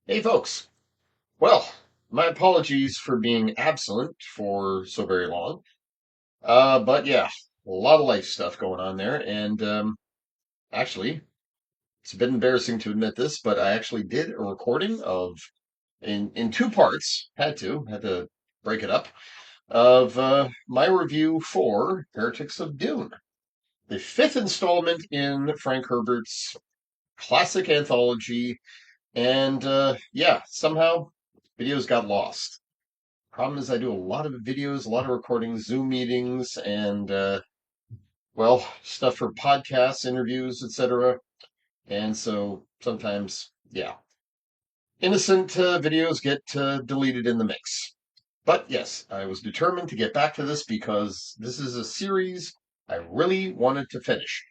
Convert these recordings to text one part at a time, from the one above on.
Hey, folks. Well, my apologies for being absent for so very long. But yeah, a lot of life stuff going on there. And actually, it's a bit embarrassing to admit this, but I actually did a recording of in two parts. Had to break it up of my review for Heretics of Dune, the fifth installment in Frank Herbert's classic anthology. And yeah, somehow videos got lost. Problem is, I do a lot of videos, a lot of recordings, Zoom meetings, and well, stuff for podcasts, interviews, etc. And so sometimes, yeah, innocent videos get deleted in the mix. But yes, I was determined to get back to this because this is a series I really wanted to finish.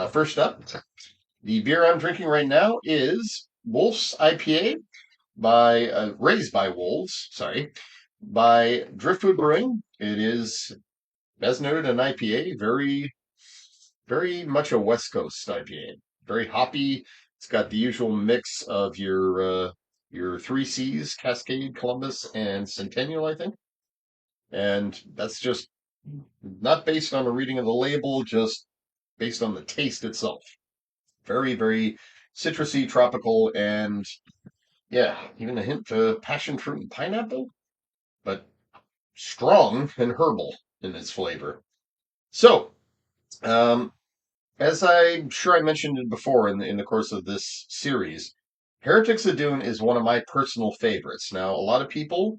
First up, the beer I'm drinking right now is Wolf's IPA by Raised by Wolves, sorry, by Driftwood Brewing. It is, as noted, an IPA, very much a West Coast IPA. Very hoppy. It's got the usual mix of your three C's, Cascade, Columbus, and Centennial, I think. And that's just not based on a reading of the label, just based on the taste itself. Very citrusy, tropical, and yeah, even a hint of passion fruit and pineapple, but strong and herbal in its flavor. So, um, as I'm sure I mentioned it before in the course of this series, Heretics of Dune is one of my personal favorites. Now, a lot of people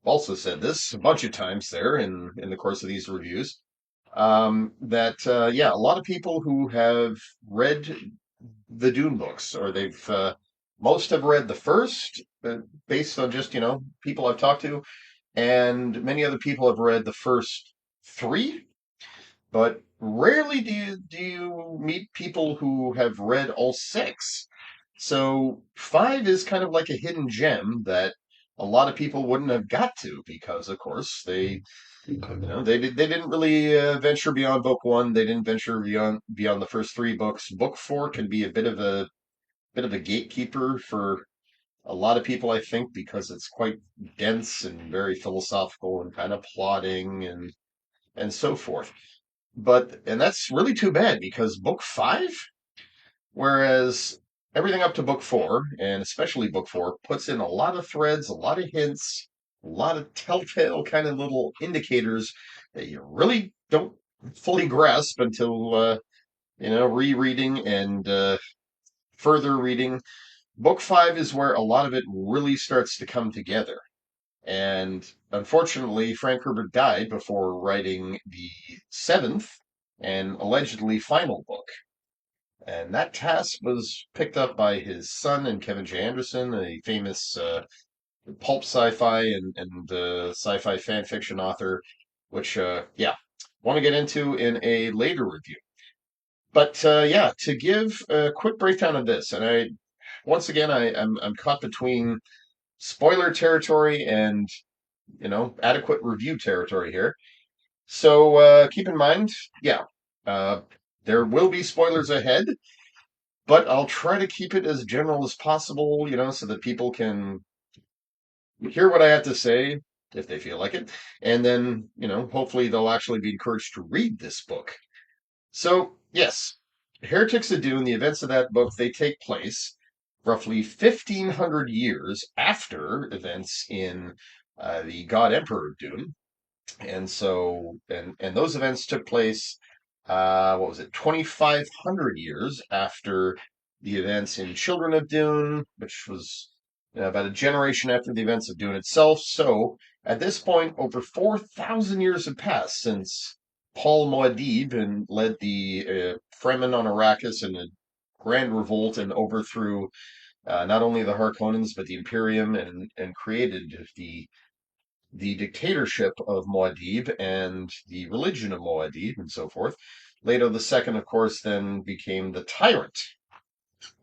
also said this a bunch of times there in the course of these reviews. That yeah, a lot of people who have read the Dune books, or they've most have read the first, based on just people I've talked to, and many other people have read the first three, but rarely do you meet people who have read all six. So five is kind of like a hidden gem that a lot of people wouldn't have got to because, of course, they didn't really venture beyond book one. They didn't venture beyond the first three books. Book four can be a bit of a gatekeeper for a lot of people, I think, because it's quite dense and very philosophical and kind of plotting and so forth. And that's really too bad because book five, whereas everything up to book four, and especially book four, puts in a lot of threads, a lot of hints, a lot of telltale kind of little indicators that you really don't fully grasp until rereading and further reading. Book five is where a lot of it really starts to come together. And unfortunately, Frank Herbert died before writing the seventh and allegedly final book. And that task was picked up by his son and Kevin J. Anderson, a famous pulp sci-fi and sci-fi fan fiction author, which, yeah, want to get into in a later review. But yeah, to give a quick breakdown of this, and once again, I'm caught between spoiler territory and adequate review territory here. So keep in mind, yeah, uh, there will be spoilers ahead, but I'll try to keep it as general as possible, so that people can hear what I have to say if they feel like it, and then hopefully they'll actually be encouraged to read this book. So yes, Heretics of Dune, the events of that book, they take place roughly 1,500 years after events in the God Emperor of Dune. And so, and those events took place, what was it, 2,500 years after the events in Children of Dune, which was about a generation after the events of Dune itself. So at this point, over 4,000 years have passed since Paul Muad'Dib and led the Fremen on Arrakis in a grand revolt and overthrew not only the Harkonnens but the Imperium and created the dictatorship of Muad'Dib and the religion of Muad'Dib and so forth. Leto the Second, of course, then became the tyrant.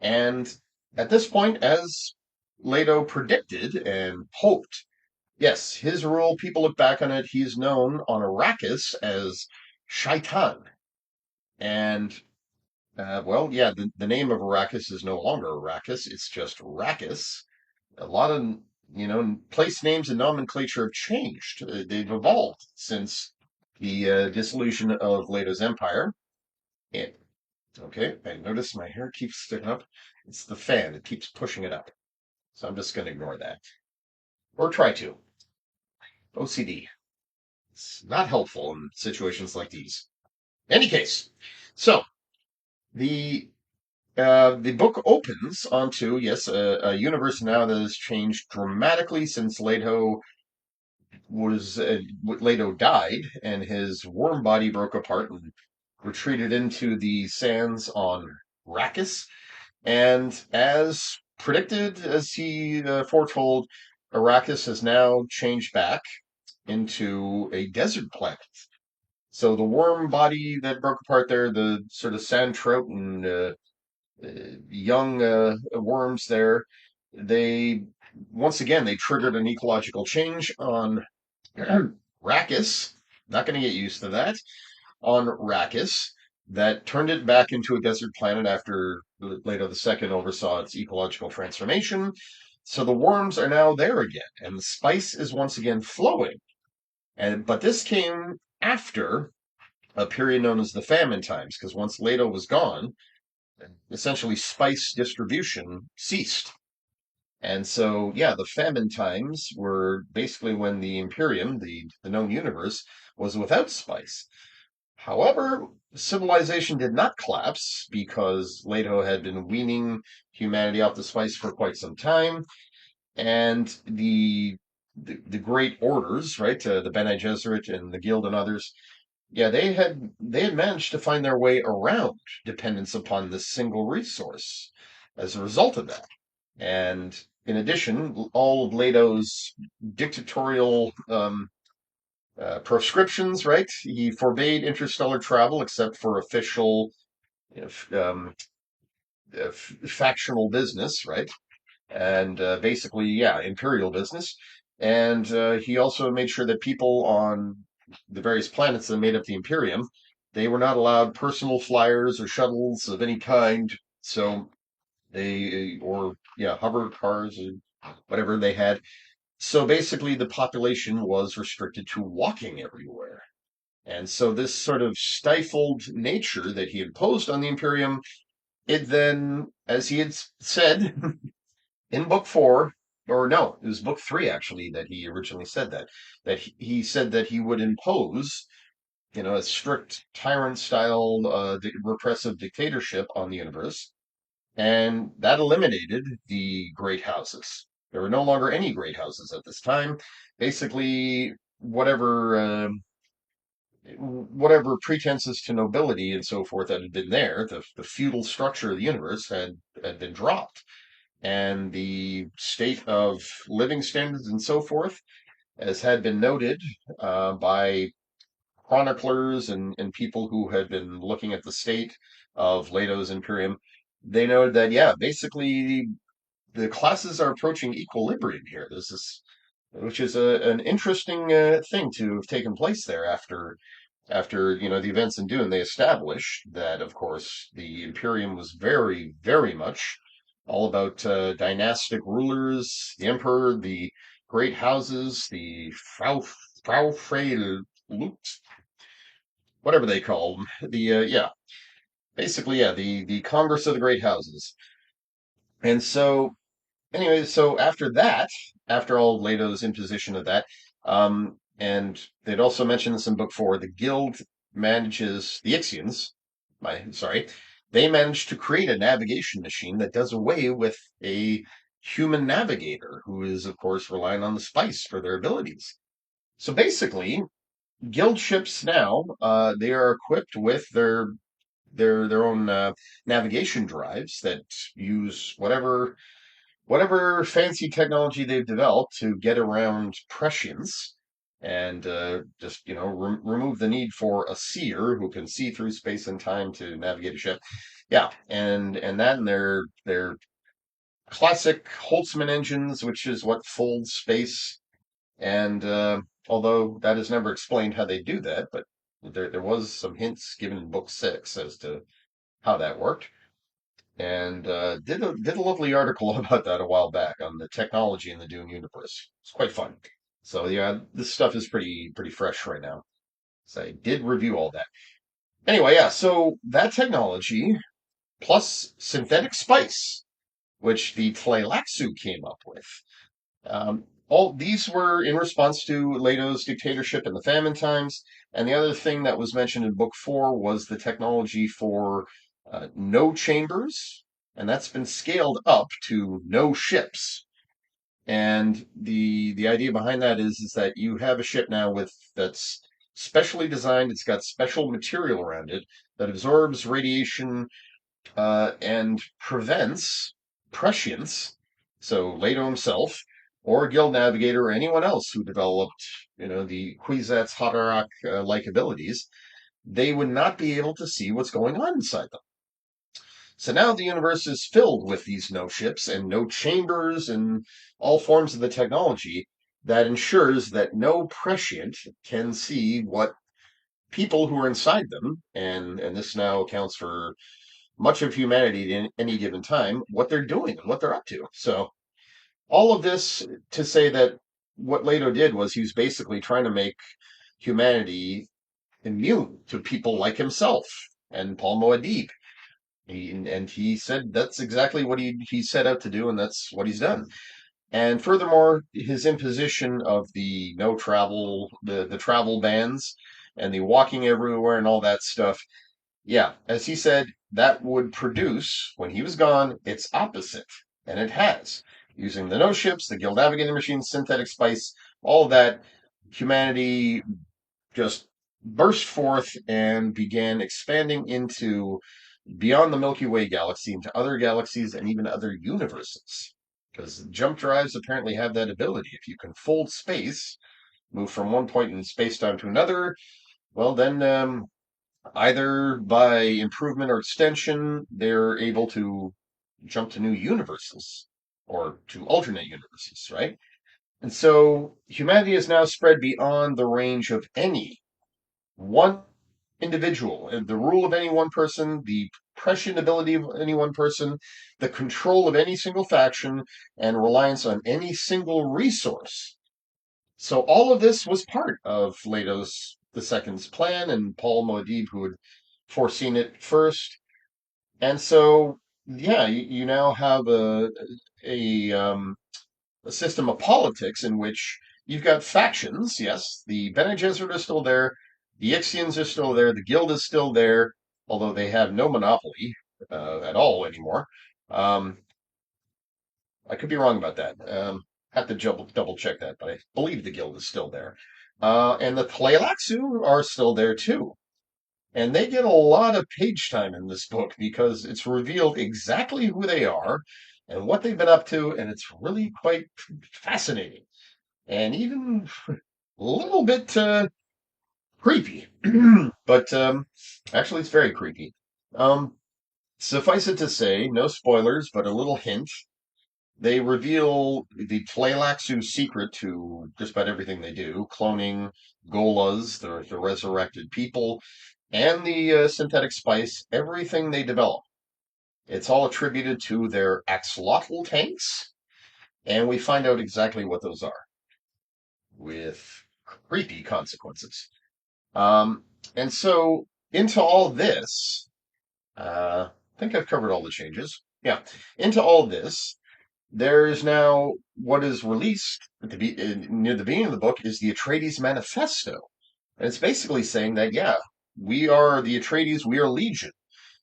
And at this point, as Leto predicted and hoped, yes, his rule, people look back on it, he's known on Arrakis as Shaitan. And, well, yeah, the name of Arrakis is no longer Arrakis, it's just Arrakis. A lot of, place names and nomenclature have changed. They've evolved since the dissolution of Leto's empire. And, okay, I notice my hair keeps sticking up. It's the fan. It keeps pushing it up. So I'm just going to ignore that. Or try to. OCD. It's not helpful in situations like these. Any case, so the the book opens onto, yes, a universe now that has changed dramatically since Leto died, and his worm body broke apart and retreated into the sands on Arrakis. And as predicted, as he foretold, Arrakis has now changed back into a desert planet. So the worm body that broke apart there, the sort of sand trout and young worms there, they once again they triggered an ecological change on Arrakis. Not going to get used to that. On Arrakis, that turned it back into a desert planet after Leto II oversaw its ecological transformation. So the worms are now there again, and the spice is once again flowing. But this came after a period known as the famine times, because once Leto was gone, essentially spice distribution ceased. And so, yeah, the famine times were basically when the Imperium, the known universe, was without spice. However, civilization did not collapse because Leto had been weaning humanity off the spice for quite some time, and the great orders, right, the Bene Gesserit and the Guild and others, yeah, they had managed to find their way around dependence upon this single resource as a result of that. And in addition, all of Leto's dictatorial proscriptions, right? He forbade interstellar travel except for official, you know, factional business, right? And basically, yeah, imperial business. And he also made sure that people on the various planets that made up the Imperium, they were not allowed personal flyers or shuttles of any kind. So or yeah, hover cars or whatever they had. So basically, the population was restricted to walking everywhere. And so this sort of stifled nature that he imposed on the Imperium, it then, as he had said in book four, or no, it was book three actually that he originally said that he said that he would impose, a strict tyrant style repressive dictatorship on the universe, and that eliminated the great houses. There were no longer any great houses at this time. Basically, whatever pretenses to nobility and so forth that had been there, the feudal structure of the universe had been dropped, and the state of living standards and so forth, as had been noted by chroniclers and people who had been looking at the state of Leto's Imperium, they noted that, yeah, basically the classes are approaching equilibrium here. There's this, which is an interesting thing to have taken place there after the events in Dune. They established that, of course, the Imperium was very, very much all about dynastic rulers, the emperor, the great houses, the Frau Lut, whatever they call them. Yeah, basically, yeah, the Congress of the Great Houses. And so anyway, so after that, after all Leto's imposition of that, and they'd also mentioned this in book four, the guild manages the Ixians. Sorry, they managed to create a navigation machine that does away with a human navigator who is, of course, relying on the spice for their abilities. So basically, guild ships now they are equipped with their own navigation drives that use whatever fancy technology they've developed to get around prescience and just remove the need for a seer who can see through space and time to navigate a ship. Yeah, and that and their classic Holtzman engines, which is what folds space. And although that is never explained how they do that, but there was some hints given in book six as to how that worked. and did a lovely article about that a while back on the technology in the Dune universe. It's quite fun. So yeah, this stuff is pretty fresh right now. So I did review all that. Anyway, yeah. So that technology plus synthetic spice, which the Tleilaxu came up with. All these were in response to Leto's dictatorship in the famine times. And the other thing that was mentioned in book four was the technology for no chambers, and that's been scaled up to no ships. And the idea behind that is that you have a ship now with that's specially designed. It's got special material around it that absorbs radiation and prevents prescience. So Leto himself, or a guild navigator, or anyone else who developed, the Kwisatz Haderach like abilities, they would not be able to see what's going on inside them. So now the universe is filled with these no ships and no chambers and all forms of the technology that ensures that no prescient can see what people who are inside them, and this now accounts for much of humanity at any given time, what they're doing and what they're up to. So all of this to say that what Leto did was he was basically trying to make humanity immune to people like himself and Paul Moadib. And he said that's exactly what he set out to do, and that's what he's done. And furthermore, his imposition of the no travel, the travel bans, and the walking everywhere and all that stuff, yeah, as he said, that would produce, when he was gone, its opposite. And it has. Using the no ships, the guild navigating machines, synthetic spice, all of that, humanity just burst forth and began expanding into beyond the Milky Way galaxy, into other galaxies and even other universes. Because jump drives apparently have that ability. If you can fold space, move from one point in space time to another, well, then either by improvement or extension, they're able to jump to new universes or to alternate universes, right? And so humanity is now spread beyond the range of any one individual. And the rule of any one person, the prescient ability of any one person, the control of any single faction, and reliance on any single resource. So all of this was part of Leto's the Second's plan, and Paul Moadib, who had foreseen it first. And so, yeah, you now have a um, a system of politics in which you've got factions. Yes, the Bene Gesserit are still there, the Ixians are still there, the Guild is still there, although they have no monopoly at all anymore. Um, I could be wrong about that. Have to double check that, but I believe the Guild is still there. And the Tleilaxu are still there too. And they get a lot of page time in this book because it's revealed exactly who they are and what they've been up to, and it's really quite fascinating and even a little bit creepy. But actually, it's very creepy. Um, Suffice it to say, no spoilers, but a little hint. They reveal the Tleilaxu secret to just about everything they do, cloning Golas, the resurrected people, and the synthetic spice, everything they develop. It's all attributed to their axolotl tanks, and we find out exactly what those are with creepy consequences. Um, and so, into all this, I think I've covered all the changes. Yeah, into all this, there is now what is released near the beginning of the book is the Atreides Manifesto. And it's basically saying that, yeah, we are the Atreides, we are Legion,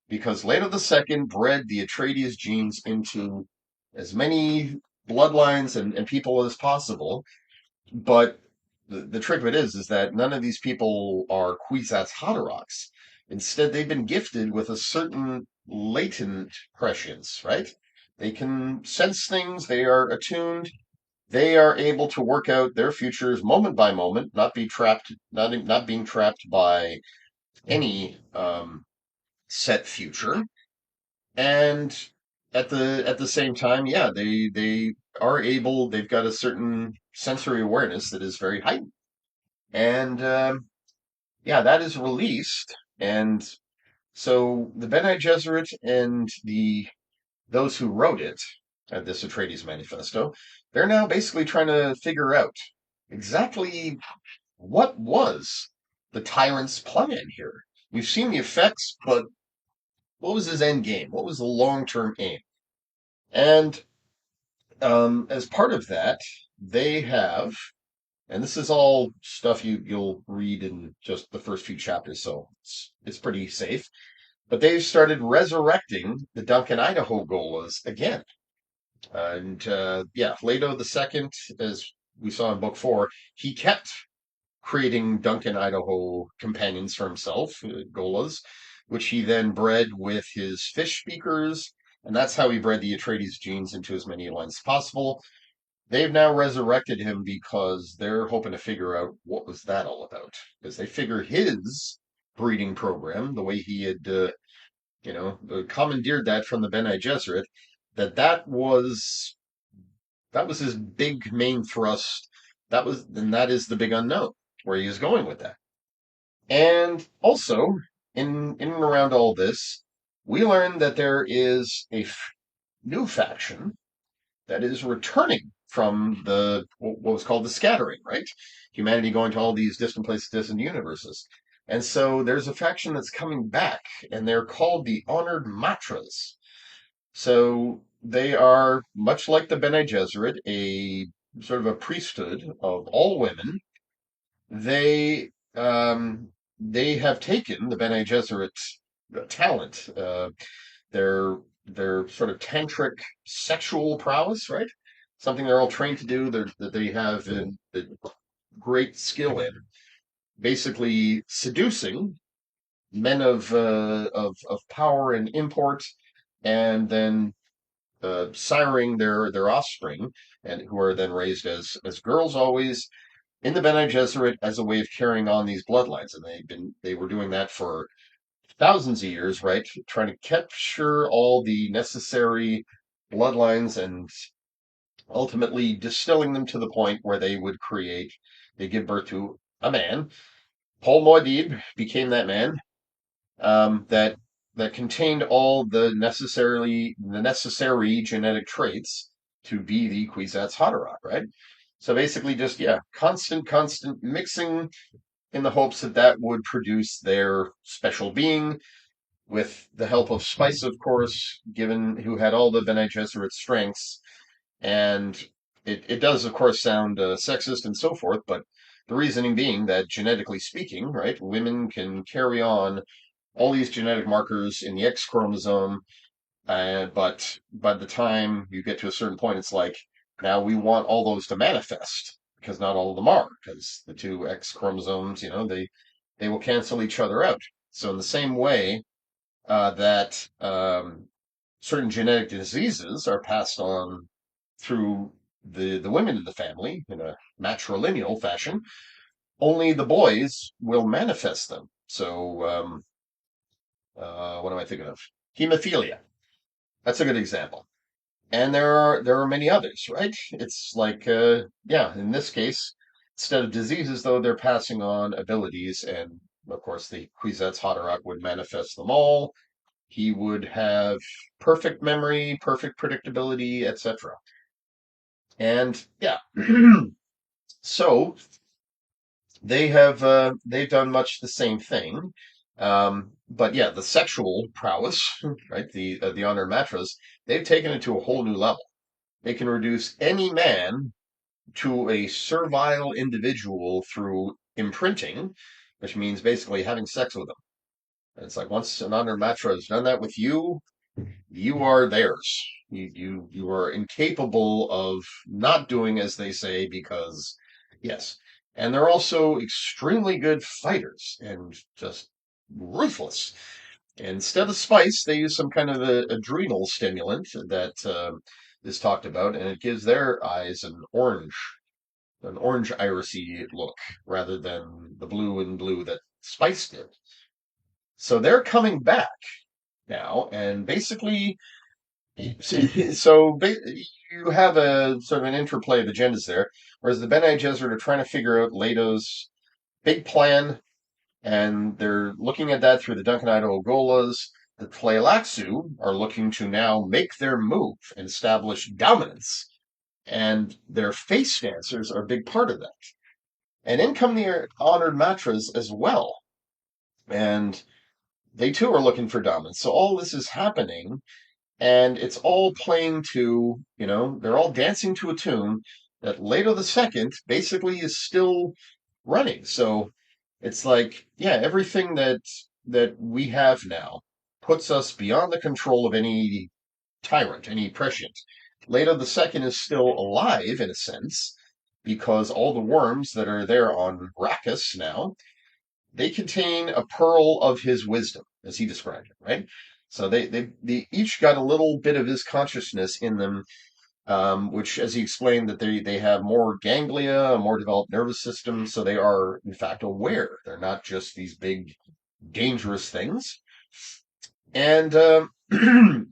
because Leto the Second bred the Atreides genes into as many bloodlines and people as possible. But the trick of it is that none of these people are Kwisatz Haderachs. Instead, they've been gifted with a certain latent prescience, right? They can sense things, they are attuned, they are able to work out their futures moment by moment, not being trapped by any set future. And at the same time, yeah, they are able. They've got a certain sensory awareness that is very heightened, and yeah, that is released. And so the Bene Gesserit and the those who wrote it, this Atreides manifesto, they're now basically trying to figure out exactly what was the tyrant's plan here. We've seen the effects, but what was his end game? What was the long-term aim? And as part of that, they have, and this is all stuff you'll read in just the first few chapters, so it's pretty safe. But they've started resurrecting the Duncan Idaho Golas again. And yeah, Leto the Second, as we saw in book four, he kept creating Duncan Idaho companions for himself, Golas, which he then bred with his fish speakers, and that's how he bred the Atreides genes into as many lines as possible. They've now resurrected him because they're hoping to figure out what was that all about. Because they figure his breeding program, the way he had, commandeered that from the Bene Gesserit, that was his big main thrust. That is the big unknown where he is going with that. And also, in and around all this, we learn that there is a new faction that is returning from what was called the scattering, right? Humanity going to all these distant places, distant universes. And so there's a faction that's coming back, and they're called the Honored Matras. So they are, much like the Bene Gesserit, a sort of a priesthood of all women. They have taken the Bene Gesserit talent, their their sort of tantric sexual prowess, right? Something they're all trained to do, that they have a great skill in, basically seducing men of power and import, and then siring their offspring, and who are then raised as girls always in the Bene Gesserit as a way of carrying on these bloodlines, and they were doing that for thousands of years, right? Trying to capture all the necessary bloodlines and ultimately distilling them to the point where they give birth to a man. Paul Muad'Dib became that man, that contained all the necessary genetic traits to be the Kwisatz Haderach, right? So basically, just yeah, constant mixing in the hopes that that would produce their special being, with the help of Spice, of course, given who had all the Bene Gesserit strengths. And it does, of course, sound sexist and so forth, but the reasoning being that genetically speaking, right, women can carry on all these genetic markers in the X chromosome, but by the time you get to a certain point, it's like, now we want all those to manifest, because not all of them are, because the two X chromosomes, they will cancel each other out. So in the same way that certain genetic diseases are passed on through the women in the family in a matrilineal fashion, only the boys will manifest them. So, what am I thinking of? Hemophilia. That's a good example. And there are many others, right? It's like, yeah, in this case, instead of diseases, though, they're passing on abilities, and of course, the Kwisatz Haderach would manifest them all. He would have perfect memory, perfect predictability, etc. And yeah, so they've done much the same thing. But yeah, the sexual prowess, right? The honor matras, they've taken it to a whole new level. They can reduce any man to a servile individual through imprinting, which means basically having sex with them. And it's like, once an honor matra has done that with you, you are theirs. You are incapable of not doing as they say, because yes. And they're also extremely good fighters and just ruthless. Instead of spice, they use some kind of adrenal stimulant that is talked about, and it gives their eyes an orange irisy look, rather than the blue and blue that Spice did. So they're coming back now, and basically, you have a sort of an interplay of agendas there, whereas the Bene Gesserit are trying to figure out Leto's big plan, and they're looking at that through the Duncan Idaho Golas. the Tleilaxu are looking to now make their move and establish dominance, and their face dancers are a big part of that. And in come the honored matras as well, and they too are looking for dominance. So all this is happening, and it's all playing to, they're all dancing to a tune that Leto the Second basically is still running. So it's like, yeah, everything that we have now puts us beyond the control of any tyrant, any prescient. Leto the Second is still alive in a sense, because all the worms that are there on Arrakis now, they contain a pearl of his wisdom, as he described it, right? So they each got a little bit of his consciousness in them, which, as he explained, that they have more ganglia, a more developed nervous system, so they are in fact aware. They're not just these big dangerous things, and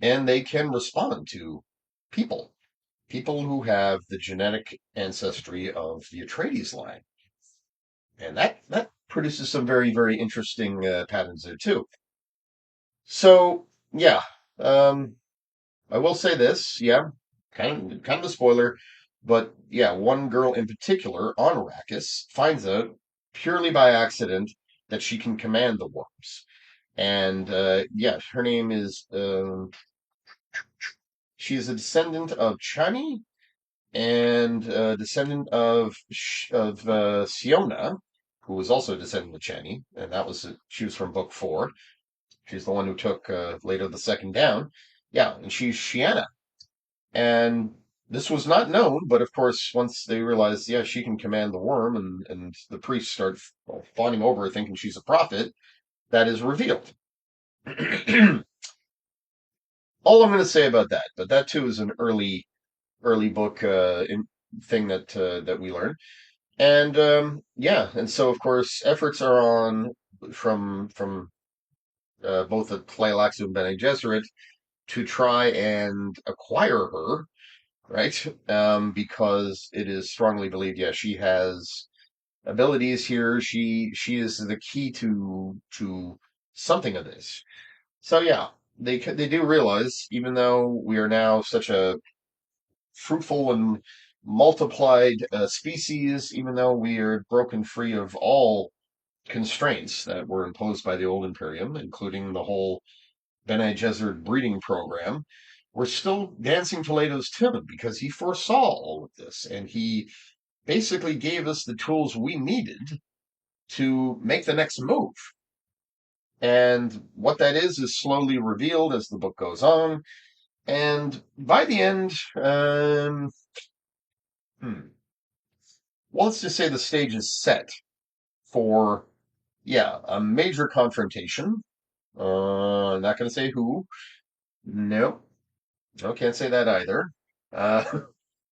and they can respond to people, people who have the genetic ancestry of the Atreides line, and that produces some very very interesting patterns there too. So yeah, um, I will say this, yeah, kind of a spoiler, but yeah, one girl in particular on Arrakis finds out purely by accident that she can command the worms, and yeah, her name is she is a descendant of Chani and a descendant of Siona, who was also a descendant of Chani, and she was from book 4. She's the one who took Leto the Second down. Yeah, and she's Shiana. And this was not known, but of course, once they realized, yeah, she can command the worm, and the priests start fawning over her, thinking she's a prophet, that is revealed. All I'm going to say about that, but that too is an early book thing that we learned, and yeah, and so of course efforts are on from both the Tleilaxu and Bene Gesserit to try and acquire her, right? Because it is strongly believed, yeah, she has abilities here. She is the key to something of this. So yeah, they do realize, even though we are now such a fruitful and multiplied species, even though we are broken free of all constraints that were imposed by the old Imperium, including the whole Bene Gesserit breeding program, we're still dancing to Leto's tune because he foresaw all of this, and he basically gave us the tools we needed to make the next move. And what that is slowly revealed as the book goes on. And by the end, hmm, well, let's just say the stage is set for, yeah, a major confrontation. I'm not going to say who. No, no, can't say that either. Uh,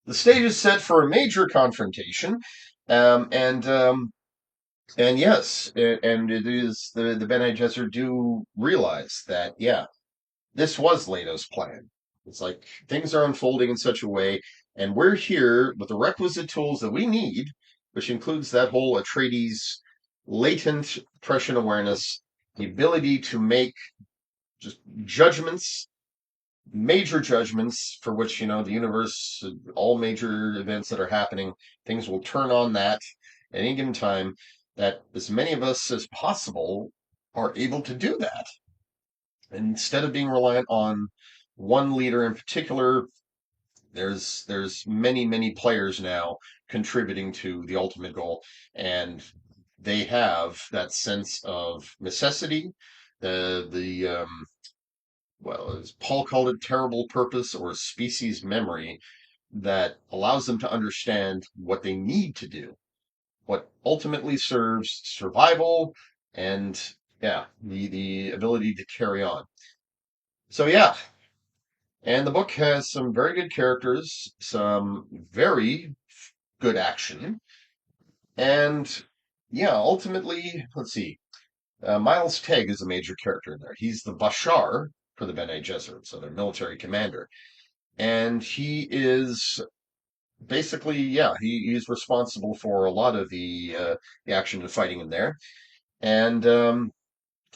the stage is set for a major confrontation, um, and um, and yes, and it is the Bene Gesserit do realize that, yeah, this was Leto's plan. It's like things are unfolding in such a way, and we're here with the requisite tools that we need, which includes that whole Atreides latent prescient awareness, the ability to make just judgments, major judgments for which, the universe, all major events that are happening, things will turn on that at any given time, that as many of us as possible are able to do that. And instead of being reliant on one leader in particular, there's many players now contributing to the ultimate goal, and they have that sense of necessity, the well, as Paul called it, terrible purpose or species memory, that allows them to understand what they need to do, what ultimately serves survival, and yeah, the ability to carry on. So yeah, and the book has some very good characters, some very good action, and yeah, ultimately, let's see. Miles Tegg is a major character in there. He's the Bashar for the Bene Gesserit, so their military commander, and he is basically, yeah, he's responsible for a lot of the action and fighting in there, and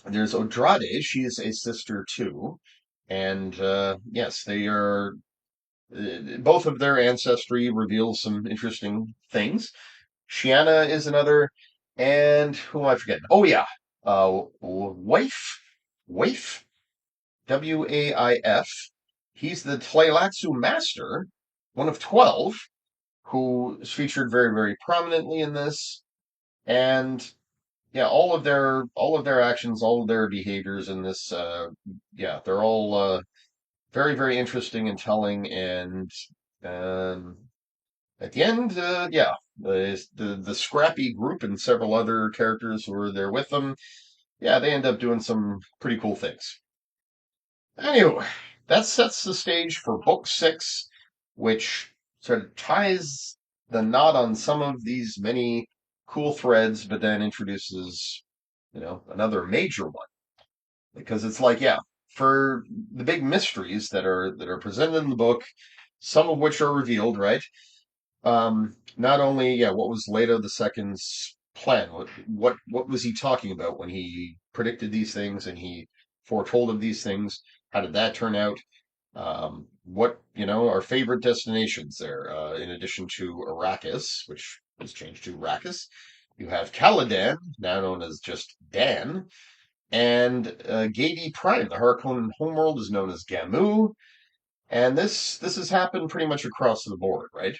There's Odrade. She is a sister too. And yes, they are. Both of their ancestry reveals some interesting things. Shiana is another. And who am I forgetting? Oh, yeah. Waif, Waif. He's the Tleilatsu master, one of 12, who is featured very, very prominently in this. And yeah, all of their actions, all of their behaviors in this, yeah, they're all very, very interesting and telling. And um, at the end, yeah, the scrappy group and several other characters who are there with them, yeah, they end up doing some pretty cool things. Anyway, that sets the stage for book six, which sort of ties the knot on some of these many cool threads, but then introduces, another major one. Because it's like, yeah, for the big mysteries that are presented in the book, some of which are revealed, right? Not only, yeah, what was Leto the Second's plan? What was he talking about when he predicted these things and he foretold of these things? How did that turn out? What, our favorite destinations there, in addition to Arrakis, which was changed to Arrakis. You have Caladan, now known as just Dan, and Gadi Prime, the Harkonnen homeworld, is known as Gamu. And this has happened pretty much across the board, right?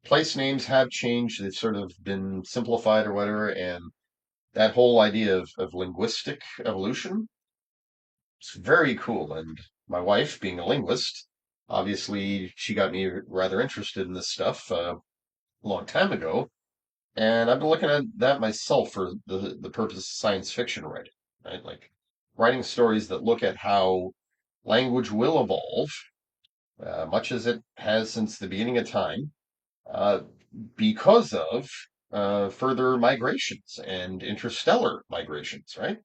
Place names have changed. They've sort of been simplified or whatever. And that whole idea of linguistic evolution is very cool. And my wife, being a linguist, obviously she got me rather interested in this stuff a long time ago. And I've been looking at that myself for the purpose of science fiction writing, right? Like writing stories that look at how language will evolve, much as it has since the beginning of time, uh, because of further migrations and interstellar migrations, right?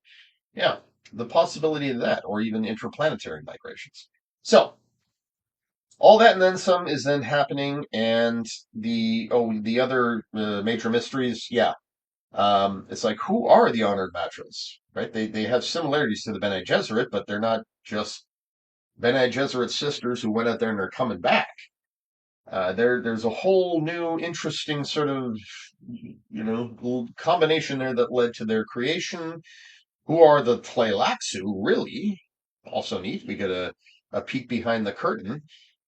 Yeah, the possibility of that, or even interplanetary migrations. So, all that and then some is then happening, and the other major mysteries, yeah. It's like, who are the honored matras, right? They have similarities to the Bene Gesserit, but they're not just Bene Gesserit sisters who went out there and are coming back. There's a whole new interesting sort of, combination there that led to their creation. Who are the Tleilaxu, really? Also neat. We get a peek behind the curtain.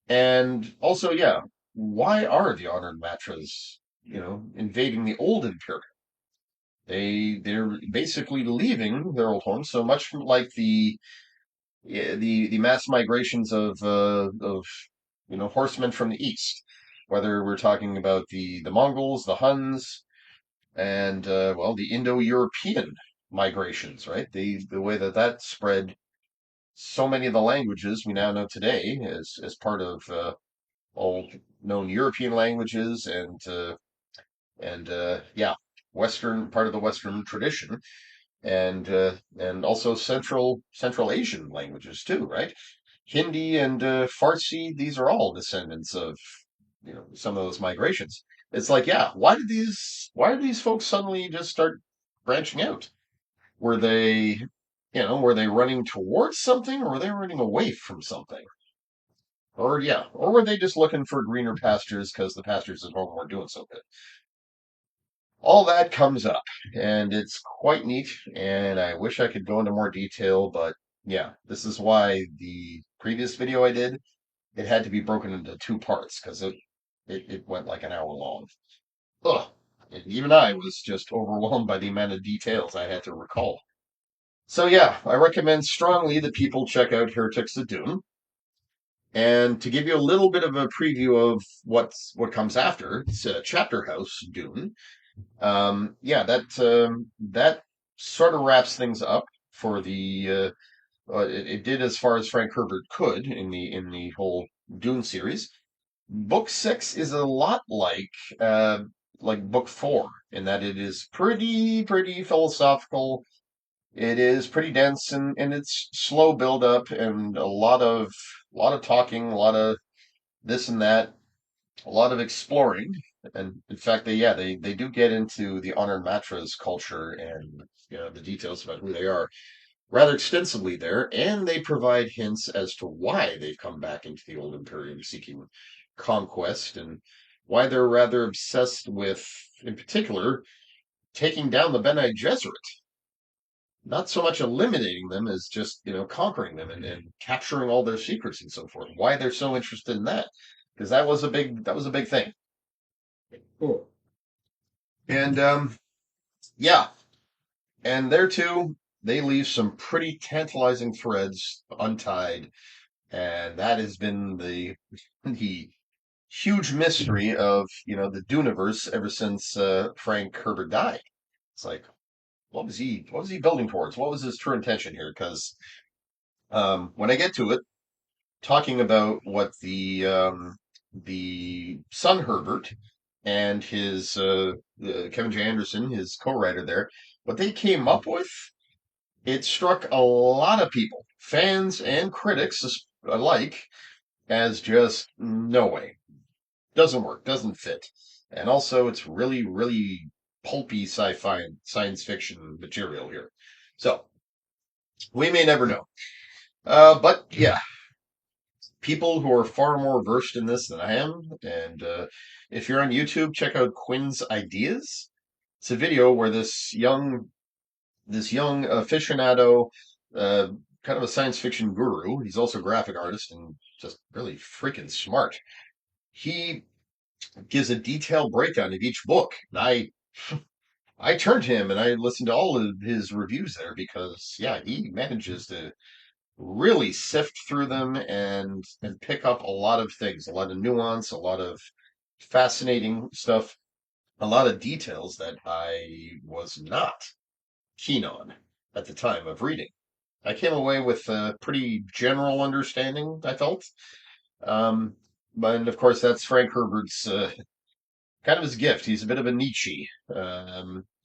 And also, yeah, why are the honored matras, invading the old Imperium? They're basically leaving their old home, so much like the yeah, the mass migrations of horsemen from the east, whether we're talking about the Mongols, the Huns, and well, the Indo-European migrations, right? The way that spread so many of the languages we now know today as part of all known European languages and yeah, Western part of the Western tradition and also Central Asian languages too, right? Hindi and Farsi, these are all descendants of some of those migrations. It's like, yeah, why did these folks suddenly just start branching out? Were they running towards something, or were they running away from something? Or yeah, or were they just looking for greener pastures because the pastures at home weren't doing so good? All that comes up, and it's quite neat. And I wish I could go into more detail, but yeah, this is why the previous video I did, it had to be broken into two parts because it went like an hour long. Ugh. And even I was just overwhelmed by the amount of details I had to recall. So yeah, I recommend strongly that people check out Heretics of Dune. And to give you a little bit of a preview of what comes after, it's Chapter House Dune. Yeah, that sort of wraps things up for the. It did as far as Frank Herbert could in the whole Dune series. Book six is a lot like book four in that it is pretty philosophical. It is pretty dense and it's slow build up and a lot of talking, a lot of this and that, a lot of exploring. And in fact, they do get into the honored matras culture and the details about who they are rather extensively there, and they provide hints as to why they've come back into the old Imperium seeking conquest and why they're rather obsessed with, in particular, taking down the Bene Gesserit. Not so much eliminating them as just, conquering them and capturing all their secrets and so forth. Why they're so interested in that. Because that was a big thing. Cool. And yeah, and there too, they leave some pretty tantalizing threads untied, and that has been the huge mystery of the Duneverse ever since Frank Herbert died. It's like, what was he building towards? What was his true intention here? Because when I get to it, talking about what the son Herbert and his Kevin J. Anderson, his co-writer there, what they came up with, it struck a lot of people, fans and critics alike, as just no way. Doesn't work, doesn't fit. And also, it's really, really pulpy sci-fi science fiction material here. So, we may never know. But yeah, people who are far more versed in this than I am, and if you're on YouTube, check out Quinn's Ideas. It's a video where this young aficionado, uh, kind of a science fiction guru, he's also a graphic artist and just really freaking smart. He gives a detailed breakdown of each book. And I turned to him and I listened to all of his reviews there because yeah, he manages to really sift through them and pick up a lot of things, a lot of nuance, a lot of fascinating stuff, a lot of details that I was not keen on at the time of reading. I came away with a pretty general understanding, I felt. Um, but of course, that's Frank Herbert's kind of his gift. He's a bit of a Nietzsche.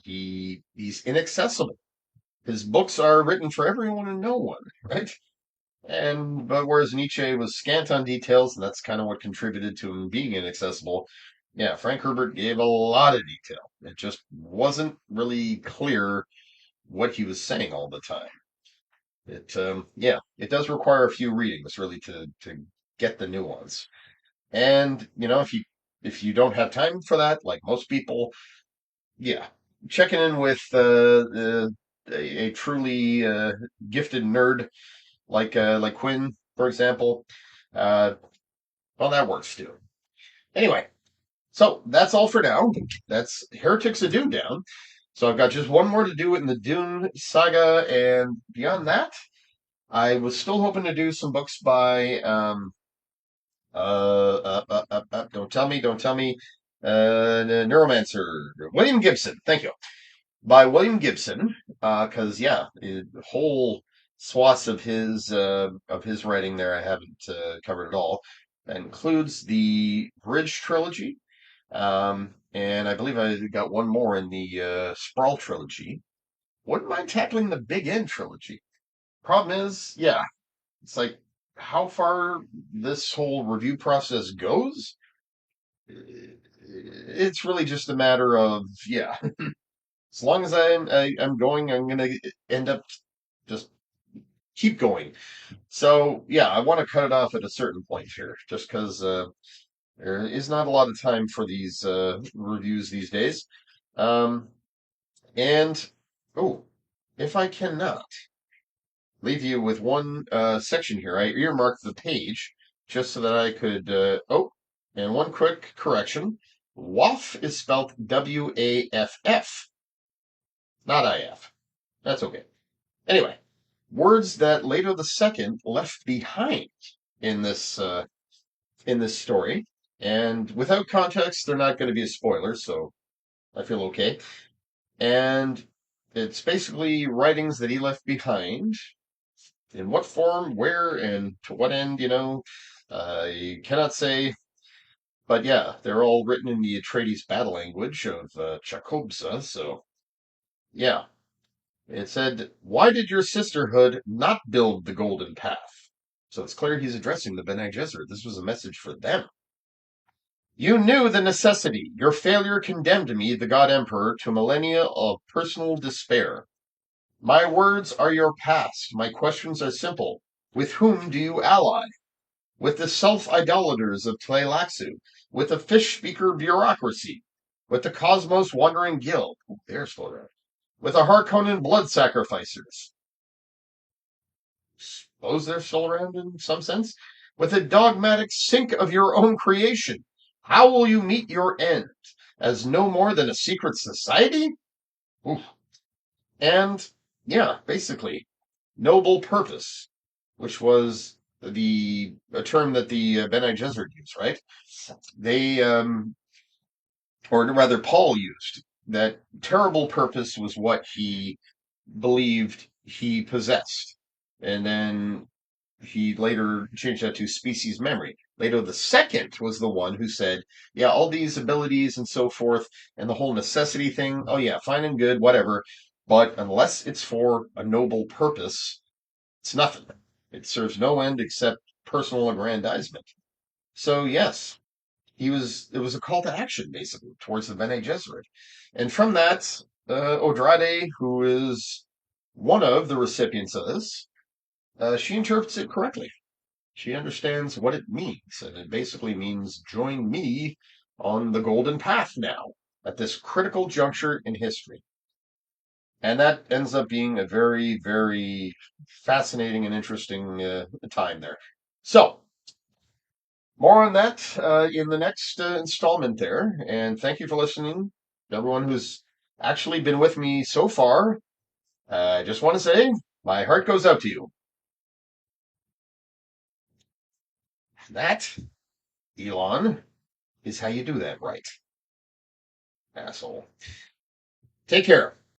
He's inaccessible. His books are written for everyone and no one, right? But whereas Nietzsche was scant on details, and that's kind of what contributed to him being inaccessible. Yeah, Frank Herbert gave a lot of detail. It just wasn't really clear what he was saying all the time. It does require a few readings really to get the nuance. And if you don't have time for that, like most people, yeah, checking in with a truly gifted nerd like Quinn, for example, uh, well, that works too. Anyway, so that's all for now. That's Heretics of Dune down. So I've got just one more to do in the Dune saga, and beyond that, I was still hoping to do some books by don't tell me, Neuromancer, William Gibson. Thank you. By William Gibson, because yeah, whole swaths of his writing there I haven't covered at all. That includes the Bridge trilogy, and I believe I got one more in the Sprawl trilogy. Wouldn't mind tackling the Big End trilogy. Problem is, yeah, it's like how far this whole review process goes. It's really just a matter of yeah. As long as I'm going, I'm gonna end up just keep going. So yeah, I want to cut it off at a certain point here, just because there is not a lot of time for these reviews these days. Um, and oh, if I cannot leave you with one section here, I earmarked the page just so that I could. And one quick correction: WAF is spelled WAFF, not IF. That's okay. Anyway, words that Leto the Second left behind in this story, and without context, they're not going to be a spoiler, so I feel okay. And it's basically writings that he left behind. In what form, where, and to what end, you cannot say. But yeah, they're all written in the Atreides battle language of Chakobza, so yeah. It said, "Why did your sisterhood not build the Golden Path?" So it's clear he's addressing the Bene Gesserit. This was a message for them. You knew the necessity. Your failure condemned me, the God Emperor, to millennia of personal despair. My words are your past. My questions are simple. With whom do you ally? With the self-idolaters of Tleilaxu? With the fish-speaker bureaucracy? With the cosmos wandering guild? There's Flora. With the Harkonnen blood sacrificers? Suppose they're still around in some sense? With the dogmatic sink of your own creation? How will you meet your end? As no more than a secret society? Oof. And yeah, basically, noble purpose, which was the a term that the Bene Gesserit used, right? They, or rather, Paul used that terrible purpose was what he believed he possessed, and then he later changed that to species memory. Leto the second was the one who said, yeah, all these abilities and so forth, and the whole necessity thing, oh yeah, fine and good, whatever. But unless it's for a noble purpose, it's nothing. It serves no end except personal aggrandizement. So yes, it was a call to action basically towards the Bene Gesserit. And from that, Odrade, who is one of the recipients of this, she interprets it correctly. She understands what it means, and it basically means join me on the golden path now at this critical juncture in history. And that ends up being a very, very fascinating and interesting time there. So, more on that in the next installment there. And thank you for listening, everyone who's actually been with me so far. I just want to say my heart goes out to you. That, Elon, is how you do that right, asshole. Take care.